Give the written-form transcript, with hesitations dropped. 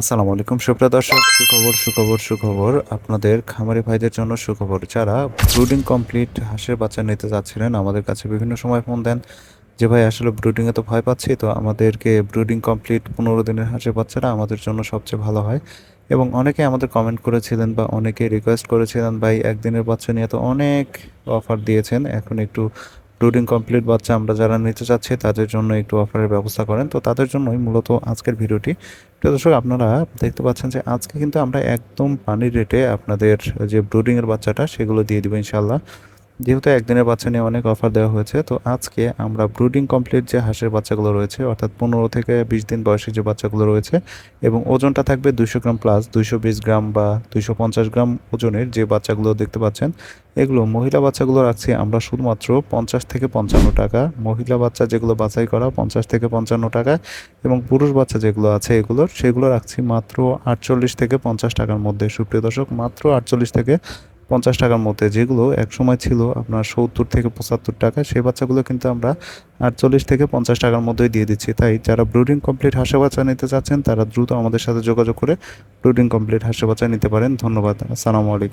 আসসালামু আলাইকুম সুপ্রিয় দর্শক, সুখবর আপনাদের খামারি ভাইদের জন্য সুখবর। যারা ব্রুডিং কমপ্লিট হাঁসের বাচ্চা নিতে যাচ্ছিলেন আমাদের কাছে বিভিন্ন সময় ফোন দেন যে ভাই আসলে ব্রুডিংয়ে তো ভয় পাচ্ছি, তো আমাদেরকে ব্রুডিং কমপ্লিট 15 দিনের হাঁসের বাচ্চাটা আমাদের জন্য সবচেয়ে ভালো হয়। এবং অনেকে আমাদের কমেন্ট করেছিলেন বা অনেকে রিকোয়েস্ট করেছিলেন, ভাই একদিনের বাচ্চা নিয়ে তো অনেক অফার দিয়েছেন, এখন একটু ব্রুডিং কমপ্লিট বাচ্চা আমরা যারা নিতে চাচ্ছি তাদের জন্য একটু অফারের ব্যবস্থা করেন। তো তাদের জন্যই মূলত আজকের ভিডিওটি। প্রিয় দর্শক, আপনারা দেখতে পাচ্ছেন যে আজকে কিন্তু আমরা একদম পানির রেটে আপনাদের যে ব্রুডিংয়ের বাচ্চাটা সেগুলো দিয়ে দিব ইনশাল্লাহ। যেহেতু একদিনের বাচ্চা নিয়ে অনেক অফার দেওয়া হয়েছে, তো আজকে আমরা ব্রুডিং কমপ্লিট যে হাঁসের বাচ্চাগুলো রয়েছে, অর্থাৎ 15 থেকে 20 দিন বয়সী যে বাচ্চাগুলো রয়েছে এবং ওজনটা থাকবে 200 গ্রাম প্লাস, 220 গ্রাম বা 250 গ্রাম ওজনের যে বাচ্চাগুলো দেখতে পাচ্ছেন, এগুলো মহিলা বাচ্চাগুলো রাখছি আমরা শুধুমাত্র 50 থেকে 55 টাকা। মহিলা বাচ্চা যেগুলো বাছাই করা 50 থেকে 55 টাকা, এবং পুরুষ বাচ্চা যেগুলো আছে সেগুলো রাখছি মাত্র 48 থেকে 50 টাকার মধ্যে। সুপ্রিয় দর্শক, মাত্র 48 থেকে 50 টাকার মধ্যে। যেগুলো একসময় ছিল আপনার 70 থেকে 75 টাকা, সেই বাচ্চাগুলো কিন্তু আমরা 48 থেকে 50 টাকার মধ্যেই দিয়ে দিচ্ছি। তাই যারা ব্রুডিং কমপ্লিট হাঁসের বাচ্চা নিতে চাচ্ছেন তারা দ্রুত আমাদের সাথে যোগাযোগ করে ব্রুডিং কমপ্লিট হাঁসের বাচ্চা নিতে পারেন। ধন্যবাদ। আসসালামু আলাইকুম।